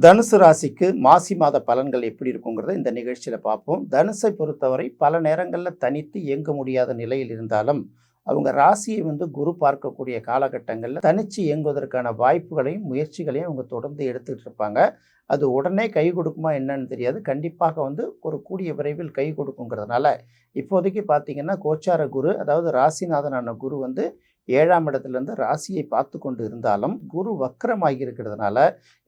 தனுசு ராசிக்கு மாசி மாத பலன்கள் எப்படி இருக்குங்கிறத இந்த நிகழ்ச்சியில் பார்ப்போம். தனுசை பொறுத்தவரை பல நேரங்களில் தனித்து இயங்க முடியாத நிலையில் இருந்தாலும் அவங்க ராசியை குரு பார்க்கக்கூடிய காலகட்டங்களில் தனித்து இயங்குவதற்கான வாய்ப்புகளையும் முயற்சிகளையும் அவங்க தொடர்ந்து எடுத்துகிட்டு இருப்பாங்க. அது உடனே கை கொடுக்குமா என்னன்னு தெரியாது. கண்டிப்பாக ஒரு கூடிய விரைவில் கை கொடுக்குங்கிறதுனால இப்போதைக்கு பார்த்தீங்கன்னா கோச்சார குரு, அதாவது ராசிநாதனான குரு 7ஆம் இடத்துலேருந்து ராசியை பார்த்து கொண்டு இருந்தாலும் குரு வக்கரமாகி இருக்கிறதுனால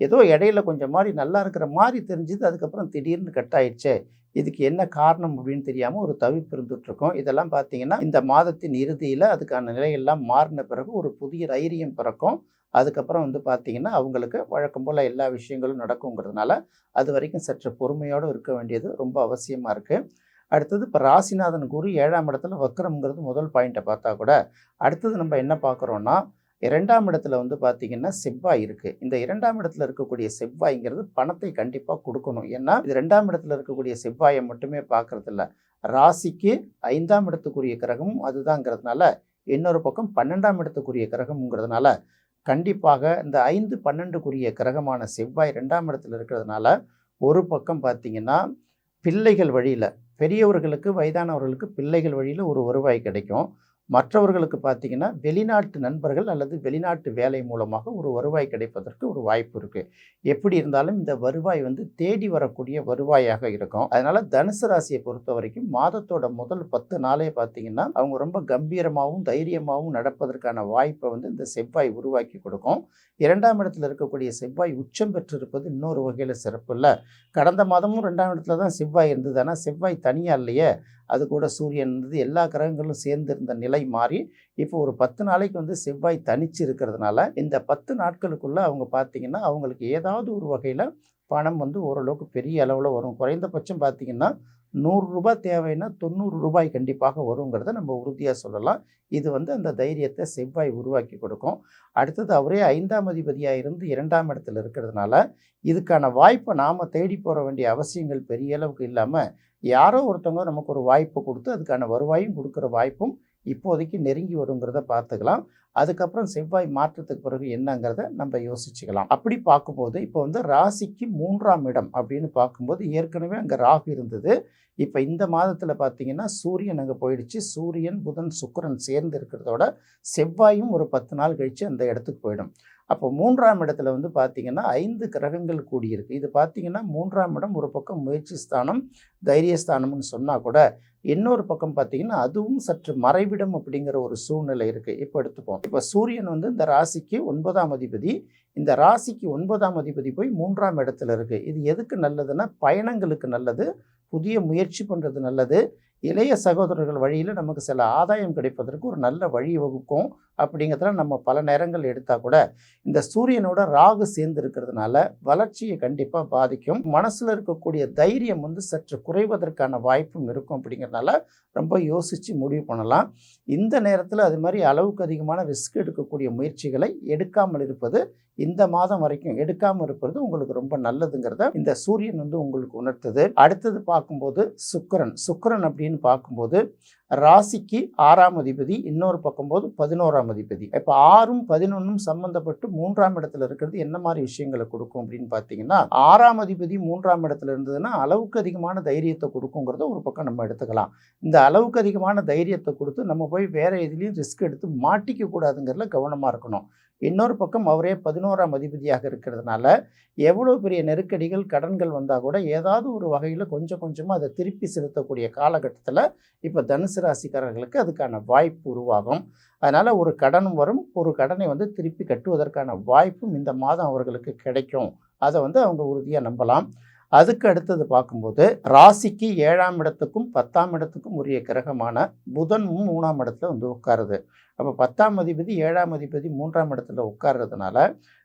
ஏதோ இடையில கொஞ்சம் மாதிரி நல்லா இருக்கிற மாதிரி தெரிஞ்சுது, அதுக்கப்புறம் திடீர்னு கட் ஆயிடுச்சே, இதுக்கு என்ன காரணம் அப்படின்னு தெரியாமல் ஒரு தவிப்பு இருந்துகிட்ருக்கோம். இதெல்லாம் பார்த்தீங்கன்னா இந்த மாதத்தின் இறுதியில் அதுக்கான நிலையெல்லாம் மாறின பிறகு ஒரு புதிய தைரியம் பிறக்கும். அதுக்கப்புறம் பார்த்தீங்கன்னா அவங்களுக்கு வழக்கம் போல் எல்லா விஷயங்களும் நடக்குங்கிறதுனால அது வரைக்கும் சற்று பொறுமையோடு இருக்க வேண்டியது ரொம்ப அவசியமாக இருக்குது. அடுத்தது இப்போ ராசிநாதன் குரு 7ஆம் இடத்துல வக்கரம்ங்கிறது முதல் பாயிண்ட்டை பார்த்தா கூட, அடுத்தது நம்ம என்ன பார்க்குறோன்னா 2ஆம் இடத்துல பார்த்தீங்கன்னா செவ்வாய் இருக்குது. இந்த 2ஆம் இடத்துல இருக்கக்கூடிய செவ்வாய்ங்கிறது பணத்தை கண்டிப்பாக கொடுக்கணும். ஏன்னா இது 2ஆம் இடத்துல இருக்கக்கூடிய செவ்வாயை மட்டுமே பார்க்குறதில்ல, ராசிக்கு 5ஆம் இடத்துக்குரிய கிரகமும் அதுதாங்கிறதுனால, இன்னொரு பக்கம் 12ஆம் இடத்துக்குரிய கிரகம்ங்கிறதுனால கண்டிப்பாக இந்த 5, 12க்குரிய கிரகமான செவ்வாய் 2ஆம் இடத்துல இருக்கிறதுனால ஒரு பக்கம் பார்த்தீங்கன்னா பிள்ளைகள் வழியில், பெரியவர்களுக்கு வயதானவர்களுக்கு பிள்ளைகள் வழியில் ஒரு வருவாய் கிடைக்கும். மற்றவர்களுக்கு பார்த்தீங்கன்னா வெளிநாட்டு நண்பர்கள் அல்லது வெளிநாட்டு வேலை மூலமாக ஒரு வருவாய் கிடைப்பதற்கு ஒரு வாய்ப்பு இருக்குது. எப்படி இருந்தாலும் இந்த வருவாய் தேடி வரக்கூடிய வருவாயாக இருக்கும். அதனால் தனுசு ராசியை பொறுத்த வரைக்கும் மாதத்தோட முதல் 10 நாளே பார்த்தீங்கன்னா அவங்க ரொம்ப கம்பீரமாகவும் தைரியமாகவும் நடப்பதற்கான வாய்ப்பை இந்த செவ்வாய் உருவாக்கி கொடுக்கும். 2ஆம் இடத்துல இருக்கக்கூடிய செவ்வாய் உச்சம் பெற்றிருப்பது இன்னொரு வகையில் சிறப்பு இல்லை. கடந்த மாதமும் 2ஆம் இடத்துல தான் செவ்வாய் இருந்தது. ஆனால் செவ்வாய் தனியாக இல்லையே, அது கூட சூரியன் எல்லா கிரகங்களும் சேர்ந்து இருந்த நிலை மாறி இப்போ ஒரு 10 நாளைக்கு செவ்வாய் தனிச்சு இருக்கிறதுனால இந்த 10 நாட்களுக்குள்ள அவங்க பார்த்தீங்கன்னா அவங்களுக்கு ஏதாவது ஒரு வகையில் பணம் ஓரளவுக்கு பெரிய அளவில் வரும். குறைந்தபட்சம் பார்த்தீங்கன்னா 100 ரூபாய் தேவைன்னா 90 ரூபாய் கண்டிப்பாக வருங்கிறத நம்ம உறுதியாக சொல்லலாம். இது அந்த தைரியத்தை செவ்வாய் உருவாக்கி கொடுக்கும். அடுத்தது அவரே 5ஆம் அதிபதியாக இருந்து 2ஆம் இடத்துல இருக்கிறதுனால இதுக்கான வாய்ப்பை நாம் தேடி போக வேண்டிய அவசியங்கள் பெரிய அளவுக்கு இல்லாமல் யாரோ ஒருத்தவங்க நமக்கு ஒரு வாய்ப்பு கொடுத்து அதுக்கான வருவாயும் கொடுக்குற வாய்ப்பும் இப்போதைக்கு நெருங்கி வருங்கிறத பார்த்துக்கலாம். அதுக்கப்புறம் செவ்வாய் மாற்றத்துக்கு பிறகு என்னங்கிறத நம்ம யோசிச்சுக்கலாம். அப்படி பார்க்கும்போது இப்போ ராசிக்கு 3ஆம் இடம் அப்படின்னு பார்க்கும்போது ஏற்கனவே அங்கே ராகு இருந்தது. இப்போ இந்த மாதத்தில் பார்த்தீங்கன்னா சூரியன் அங்கே போயிடுச்சு. சூரியன், புதன், சுக்கிரன் சேர்ந்து இருக்கிறதோட செவ்வாயும் ஒரு 10 நாள் கழித்து அந்த இடத்துக்கு போயிடும். அப்போ 3ஆம் இடத்துல பார்த்தீங்கன்னா 5 கிரகங்கள் கூடியிருக்கு. இது பார்த்தீங்கன்னா 3ஆம் இடம் ஒரு பக்கம் முயற்சி ஸ்தானம், தைரியஸ்தானம்னு சொன்னால் கூட இன்னொரு பக்கம் பார்த்தீங்கன்னா அதுவும் சற்று மறைவிடம் அப்படிங்கிற ஒரு சூழ்நிலை இருக்குது. இப்போ எடுத்துப்போம். இப்போ சூரியன் இந்த ராசிக்கு 9ஆம் அதிபதி. இந்த ராசிக்கு 9ஆம் அதிபதி போய் 3ஆம் இடத்துல இருக்குது. இது எதுக்கு நல்லதுன்னா பயணங்களுக்கு நல்லது, புதிய முயற்சி பண்ணுறது நல்லது, இளைய சகோதரர்கள் வழியில் நமக்கு சில ஆதாயம் கிடைப்பதற்கு ஒரு நல்ல வழி வகுக்கும். அப்படிங்கிறதுல நம்ம பல நேரங்கள் எடுத்தால் கூட இந்த சூரியனோட ராகு சேர்ந்து இருக்கிறதுனால வளர்ச்சியை கண்டிப்பாக பாதிக்கும். மனசில் இருக்கக்கூடிய தைரியம் சற்று குறைவதற்கான வாய்ப்பும் இருக்கும். அப்படிங்கிறதுனால ரொம்ப யோசித்து முடிவு பண்ணலாம். இந்த நேரத்தில் அது மாதிரி அளவுக்கு அதிகமான ரிஸ்க் எடுக்கக்கூடிய முயற்சிகளை எடுக்காமல் இருப்பது, இந்த மாதம் வரைக்கும் எடுக்காமல் இருப்பது உங்களுக்கு ரொம்ப நல்லதுங்கிறத இந்த சூரியன் உங்களுக்கு உணர்த்துது. அடுத்தது பார்க்கும்போது சுக்கிரன் அப்படின்னு பார்க்கும்போது ராசிக்கு 6ஆம் அதிபதி, இன்னொரு பக்கம்போது 11ஆம் அதிபதி. இப்போ 6ம் 11ம் சம்பந்தப்பட்டு 3ஆம் இடத்துல இருக்கிறது என்ன மாதிரி விஷயங்களை கொடுக்கும் அப்படின்னு பார்த்தீங்கன்னா, 6ஆம் அதிபதி 3ஆம் இடத்துல இருந்ததுன்னா அளவுக்கு அதிகமான தைரியத்தை கொடுக்குங்கிறத ஒரு பக்கம் நம்ம எடுத்துக்கலாம். இந்த அளவுக்கு அதிகமான தைரியத்தை கொடுத்து நம்ம போய் வேற எதுலேயும் ரிஸ்க் எடுத்து மாட்டிக்க கூடாதுங்கிறதுல கவனமாக இருக்கணும். இன்னொரு பக்கம் அவரே 11ஆம் அதிபதியாக இருக்கிறதுனால எவ்வளோ பெரிய நெருக்கடிகள், கடன்கள் வந்தால் கூட ஏதாவது ஒரு வகையில் கொஞ்சம் கொஞ்சமாக அதை திருப்பி செலுத்தக்கூடிய காலகட்டத்தில் இப்போ தனுசு ராசிக்காரர்களுக்கு அதுக்கான வாய்ப்பு உருவாகும். அதனால் ஒரு கடனும் வரும், ஒரு கடனை திருப்பி கட்டுவதற்கான வாய்ப்பும் இந்த மாதம் அவர்களுக்கு கிடைக்கும். அதை அவங்க உறுதியாக நம்பலாம். அதுக்கு அடுத்தது பார்க்கும்போது ராசிக்கு 7ஆம் இடத்துக்கும் 10ஆம் இடத்துக்கும் உரிய கிரகமான புதனும் 3ஆம் இடத்துல உட்காருது. அப்போ 10ஆம் அதிபதி 7ஆம் அதிபதி 3ஆம் இடத்துல உட்கார்றதுனால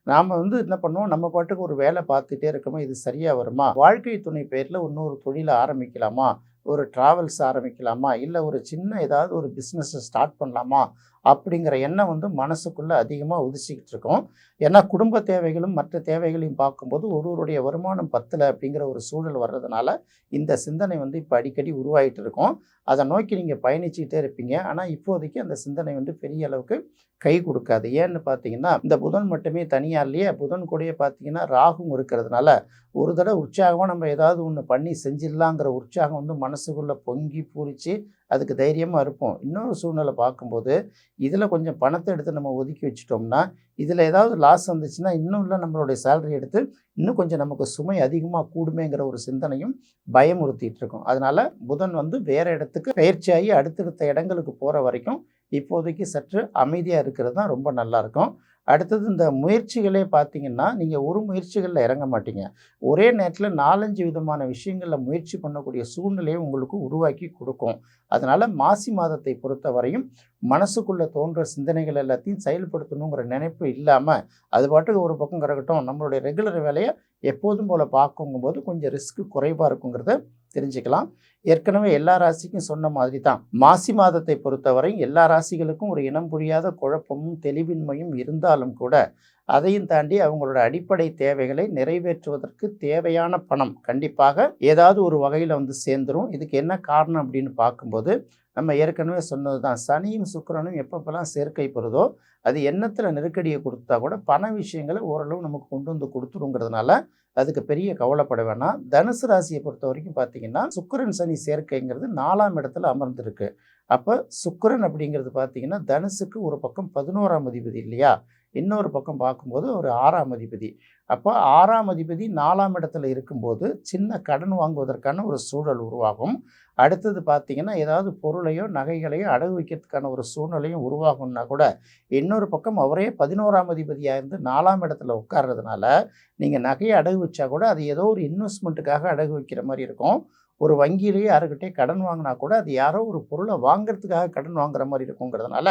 நாம் என்ன பண்ணுவோம், நம்ம பாட்டுக்கு ஒரு வேலை பார்த்துட்டே இருக்கோமா, இது சரியாக வருமா, வாழ்க்கை துணை பேரில் இன்னொரு தொழிலை ஆரம்பிக்கலாமா, ஒரு ட்ராவல்ஸ் ஆரம்பிக்கலாமா, இல்லை ஒரு சின்ன ஏதாவது ஒரு பிஸ்னஸை ஸ்டார்ட் பண்ணலாமா அப்படிங்கிற எண்ணம் வந்து மனசுக்குள்ளே அதிகமாக உதிச்சிக்கிட்டு இருக்கும். ஏன்னா குடும்ப தேவைகளும் மற்ற தேவைகளையும் பார்க்கும்போது ஒருவருடைய வருமானம் பத்தலை அப்படிங்கிற ஒரு சூழல் வர்றதுனால இந்த சிந்தனை வந்து இப்போ அடிக்கடி உருவாகிட்டு இருக்கும். அதை நோக்கி நீங்கள் பயணிச்சுக்கிட்டே இருப்பீங்க. ஆனால் இப்போதைக்கு அந்த சிந்தனை வந்து பெரிய அளவுக்கு கை கொடுக்காது. ஏன்னு பார்த்தீங்கன்னா இந்த புதன் மட்டுமே தனியாக இல்லையே, புதன் கூடயே பார்த்தீங்கன்னா ராகும் இருக்கிறதுனால ஒரு தடவை உற்சாகமாக நம்ம ஏதாவது ஒன்று பண்ணி செஞ்சிடலாங்கிற உற்சாகம் வந்து மனசுக்குள்ளே பொங்கி பூரித்து அதுக்கு தைரியமாக இருப்போம். இன்னொரு சூழ்நிலை பார்க்கும்போது இதில் கொஞ்சம் பணத்தை எடுத்து நம்ம ஒதுக்கி வச்சுட்டோம்னா இதில் ஏதாவது லாஸ் வந்துச்சுன்னா இன்னும் இல்லை நம்மளுடைய சேலரி எடுத்து இன்னும் கொஞ்சம் நமக்கு சுமை அதிகமாக கூடுமேங்கிற ஒரு சிந்தனையும் பயமுறுத்திட்டு இருக்கும். அதனால் புதன் வந்து வேறு இடத்துக்கு பயிற்சியாகி அடுத்தடுத்த இடங்களுக்கு போகிற வரைக்கும் இப்போதைக்கு சற்று அமைதியாக இருக்கிறது தான் ரொம்ப நல்லாயிருக்கும். அடுத்தது இந்த முயற்சிகளே பார்த்தீங்கன்னா நீங்கள் ஒரு முயற்சிகளில் இறங்க மாட்டீங்க. ஒரே நேரத்தில் 4-5 விதமான விஷயங்களில் முயற்சி பண்ணக்கூடிய சூழ்நிலையை உங்களுக்கு உருவாக்கி கொடுக்கும். அதனால் மாசி மாதத்தை பொறுத்தவரையும் மனசுக்குள்ளே தோன்ற சிந்தனைகள் எல்லாத்தையும் செயல்படுத்தணுங்கிற நினைப்பு இல்லாமல் அது பாட்டுக்கு ஒரு பக்கம் கிடக்கட்டும், நம்மளுடைய ரெகுலர் வேலையை எப்போதும் போல் பார்க்கும்போது கொஞ்சம் ரிஸ்க்கு குறைவாக இருக்குங்கிறத தெரிஞ்சுக்கலாம். ஏற்கனவே எல்லா ராசிக்கும் சொன்ன மாதிரி தான் மாசி மாதத்தை பொறுத்தவரை எல்லா ராசிகளுக்கும் ஒரு இனம் புரியாத குழப்பமும் தெளிவின்மையும் இருந்தாலும் கூட அதையும் தாண்டி அவங்களோட அடிப்படை தேவைகளை நிறைவேற்றுவதற்கு தேவையான பணம் கண்டிப்பாக ஏதாவது ஒரு வகையில் வந்து சேர்ந்துடும். இதுக்கு என்ன காரணம் அப்படின்னு பார்க்கும்போது நம்ம ஏற்கனவே சொன்னது தான், சனியும் சுக்கிரனும் எப்பப்பெல்லாம் சேர்க்கை பெறுதோ அது எண்ணத்தில் நெருக்கடியை கொடுத்தா கூட பண விஷயங்களை ஓரளவு நமக்கு கொண்டு வந்து கொடுத்துருங்கிறதுனால அதுக்கு பெரிய கவலைப்பட வேணாம். தனுசு ராசியை பொறுத்த வரைக்கும் பார்த்தீங்கன்னா சுக்கிரன் சனி சேர்க்கைங்கிறது 4ஆம் இடத்துல அமர்ந்திருக்கு. அப்போ சுக்கிரன் அப்படிங்கிறது பார்த்தீங்கன்னா தனுசுக்கு ஒரு பக்கம் 11ஆம் அதிபதி இல்லையா, இன்னொரு பக்கம் பார்க்கும்போது ஒரு 6ஆம் அதிபதி. அப்போ 6ஆம் அதிபதி 4ஆம் இடத்துல இருக்கும்போது சின்ன கடன் வாங்குவதற்கான ஒரு சூழல் உருவாகும். அடுத்தது பார்த்தீங்கன்னா ஏதாவது பொருளையோ நகைகளையோ அடகு வைக்கிறதுக்கான ஒரு சூழ்நிலையும் உருவாகும்னா கூட இன்னொரு பக்கம் அவரே 11ஆம் அதிபதியாக இருந்து 4ஆம் இடத்துல உட்கார்றதுனால நீங்கள் நகையை அடகு வச்சா கூட அது ஏதோ ஒரு இன்வெஸ்ட்மெண்ட்டுக்காக அடகு வைக்கிற மாதிரி இருக்கும். ஒரு வங்கியிலேயே யாருக்கிட்டே கடன் வாங்கினா கூட அது யாரோ ஒரு பொருளை வாங்கிறதுக்காக கடன் வாங்குற மாதிரி இருக்குங்கிறதுனால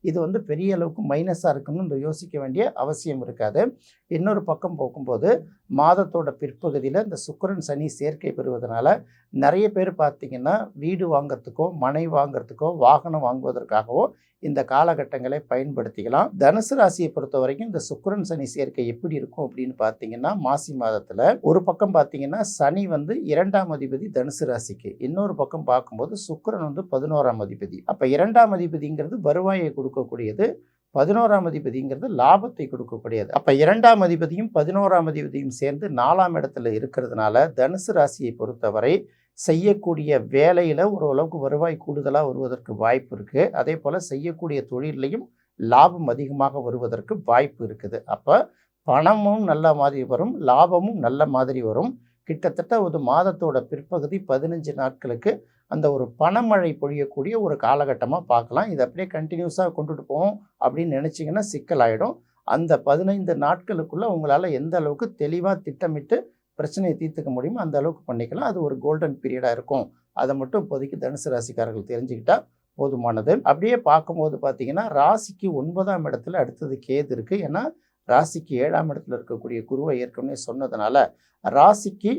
இது வந்து பெரிய அளவுக்கு மைனஸாக இருக்குன்னு யோசிக்க வேண்டிய அவசியம் இருக்காது. இன்னொரு பக்கம் போகும்போது மாதத்தோட பிற்பகுதியில் இந்த சுக்கிரன் சனி சேர்க்கை பெறுவதனால நிறைய பேர் பார்த்திங்கன்னா வீடு வாங்கிறதுக்கோ மனை வாங்கிறதுக்கோ வாகனம் வாங்குவதற்காகவோ இந்த காலகட்டங்களை பயன்படுத்திக்கலாம். தனுசு ராசியை பொறுத்த வரைக்கும் இந்த சுக்கிரன் சனி சேர்க்கை எப்படி இருக்கும் அப்படின்னு பார்த்தீங்கன்னா மாசி மாதத்தில் ஒரு பக்கம் பார்த்தீங்கன்னா சனி வந்து 2ஆம் அதிபதி தனுசு ராசிக்கு, இன்னொரு பக்கம் பார்க்கும்போது சுக்கிரன் வந்து 11ஆம் அதிபதி. அப்போ 2ஆம் அதிபதிங்கிறது வருவாயை கொடுக்கக்கூடியது, 11ஆம் அதிபதிங்கிறது லாபத்தை கொடுக்கக்கூடியது. அப்போ 2ஆம் அதிபதியும் 11ஆம் அதிபதியும் சேர்ந்து 4ஆம் இடத்துல இருக்கிறதுனால தனுசு ராசியை பொறுத்தவரை செய்யக்கூடிய வேலையில் ஓரளவுக்கு வருவாய் கூடுதலாக வருவதற்கு வாய்ப்பு இருக்குது. அதே போல் செய்யக்கூடிய தொழிலையும் லாபம் அதிகமாக வருவதற்கு வாய்ப்பு இருக்குது. அப்போ பணமும் நல்ல மாதிரி வரும், லாபமும் நல்ல மாதிரி வரும். கிட்டத்தட்ட ஒரு மாதத்தோட பிற்பகுதி 15 நாட்களுக்கு அந்த ஒரு பணமழை பொழியக்கூடிய ஒரு காலகட்டமாக பார்க்கலாம். இது அப்படியே கண்டினியூஸாக கொண்டுட்டு போவோம் அப்படின்னு நினச்சிங்கன்னா சிக்கலாயிடும். அந்த 15 நாட்களுக்குள்ளே உங்களால் எந்த அளவுக்கு தெளிவாக திட்டமிட்டு பிரச்சனையை தீர்த்துக்க முடியுமோ அந்த அளவுக்கு பண்ணிக்கலாம். அது ஒரு கோல்டன் பீரியடாக இருக்கும். அதை மட்டும் இப்போதைக்கு தனுசு ராசிக்காரர்கள் தெரிஞ்சுக்கிட்டா போதுமானது. அப்படியே பார்க்கும்போது பார்த்தீங்கன்னா ராசிக்கு 9ஆம் இடத்துல அடுத்தது கேது இருக்குது. ஏன்னா ராசிக்கு 7ஆம் இடத்துல இருக்கக்கூடிய குருவை ஏற்கனவே சொன்னதுனால ராசிக்கு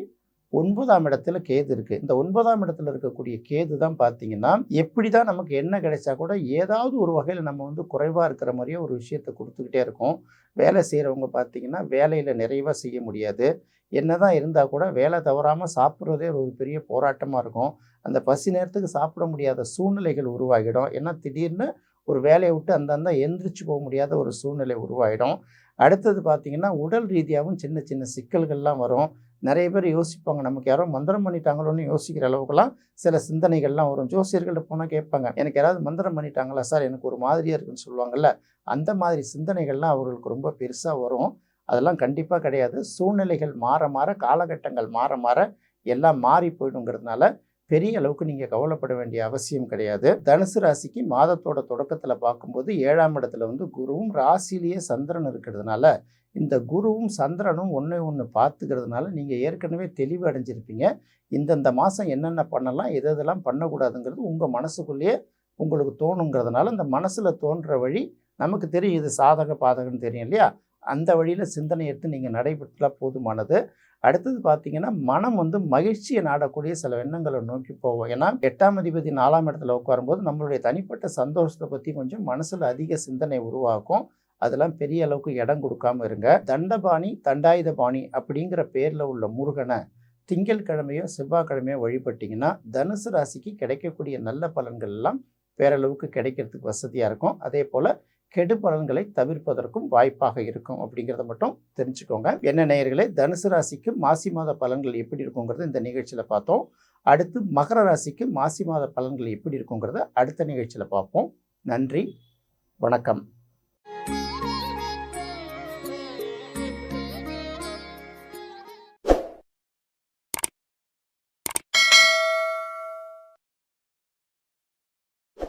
9ஆம் இடத்துல கேது இருக்குது. இந்த 9ஆம் இடத்துல இருக்கக்கூடிய கேது தான் பார்த்தீங்கன்னா எப்படி தான் நமக்கு என்ன கிடைச்சா கூட ஏதாவது ஒரு வகையில் நம்ம வந்து குறைவாக இருக்கிற மாதிரியே ஒரு விஷயத்தை கொடுத்துக்கிட்டே இருக்கும். வேலை செய்கிறவங்க பார்த்தீங்கன்னா வேலையில் நிறைவாக செய்ய முடியாது. என்ன தான் இருந்தால் கூட வேலை தவறாமல் சாப்பிட்றதே ஒரு பெரிய போராட்டமாக இருக்கும். அந்த பசி நேரத்துக்கு சாப்பிட முடியாத சூழ்நிலைகள் உருவாகிடும். ஏன்னா திடீர்னு ஒரு வேலையை விட்டு அந்தந்த எந்திரிச்சு போக முடியாத ஒரு சூழ்நிலை உருவாகிடும். அடுத்தது பார்த்திங்கன்னா உடல் ரீதியாகவும் சின்ன சின்ன சிக்கல்கள்லாம் வரும். நிறைய பேர் யோசிப்பாங்க, நமக்கு யாரோ மந்திரம் பண்ணிட்டாங்களோன்னு யோசிக்கிற அளவுக்குலாம் சில சிந்தனைகள்லாம் வரும். ஜோசியர்கள்ட்ட போனால் கேட்பாங்க, எனக்கு யாராவது மந்திரம் பண்ணிட்டாங்களா சார், எனக்கு ஒரு மாதிரியாக இருக்குன்னு சொல்லுவாங்கள்ல, அந்த மாதிரி சிந்தனைகள்லாம் அவர்களுக்கு ரொம்ப பெருசாக வரும். அதெல்லாம் கண்டிப்பாக கிடையாது. சூழ்நிலைகள் மாற மாற காலகட்டங்கள் மாற மாற எல்லாம் மாறி போயிடுங்கிறதுனால பெரிய அளவுக்கு நீங்கள் கவலைப்பட வேண்டிய அவசியம் கிடையாது. தனுசு ராசிக்கு மாதத்தோட தொடக்கத்தில் பார்க்கும்போது 7ஆம் இடத்துல வந்து குருவும் ராசியிலேயே சந்திரன் இருக்கிறதுனால இந்த குருவும் சந்திரனும் ஒன்று பார்த்துக்கிறதுனால நீங்கள் ஏற்கனவே தெளிவு அடைஞ்சிருப்பீங்க. இந்தந்த மாதம் என்னென்ன பண்ணலாம் எதெல்லாம் பண்ணக்கூடாதுங்கிறது உங்கள் மனசுக்குள்ளேயே உங்களுக்கு தோணுங்கிறதுனால இந்த மனசில் தோன்ற வழி நமக்கு தெரியும், இது சாதக பாதகன்னு தெரியும் இல்லையா, அந்த வழியில் சிந்தனை எடுத்து நீங்கள் நடைபெற்றால் போதுமானது. அடுத்தது பார்த்தீங்கன்னா, மனம் வந்து மகிழ்ச்சியை நாடக்கூடிய சில எண்ணங்களை நோக்கி போவோம். ஏன்னா 8ஆம் அதிபதி 4ஆம் இடத்துல உட்காரும்போது நம்மளுடைய தனிப்பட்ட சந்தோஷத்தை பற்றி கொஞ்சம் மனசில் அதிக சிந்தனை உருவாக்கும். அதெல்லாம் பெரிய அளவுக்கு இடம் கொடுக்காம இருங்க. தண்டபாணி தண்டாயுதபாணி அப்படிங்கிற பேரில் உள்ள முருகனை திங்கட்கிழமையோ செவ்வாய்க்கிழமையோ வழிபட்டிங்கன்னா தனுசு ராசிக்கு கிடைக்கக்கூடிய நல்ல பலன்கள் எல்லாம் பேரளவுக்கு கிடைக்கிறதுக்கு வசதியாக இருக்கும். அதே போல் கெடு பலன்களை தவிர்ப்பதற்கும் வாய்ப்பாக இருக்கும் அப்படிங்கிறத மட்டும் தெரிஞ்சுக்கோங்க. என்ன நேயர்களே, தனுசு ராசிக்கு மாசி மாத பலன்கள் எப்படி இருக்குங்கிறது இந்த நிகழ்ச்சியில் பார்த்தோம். அடுத்து மகர ராசிக்கு மாசி மாத பலன்கள் எப்படி இருக்குங்கிறத அடுத்த நிகழ்ச்சியில் பார்ப்போம். நன்றி, வணக்கம்.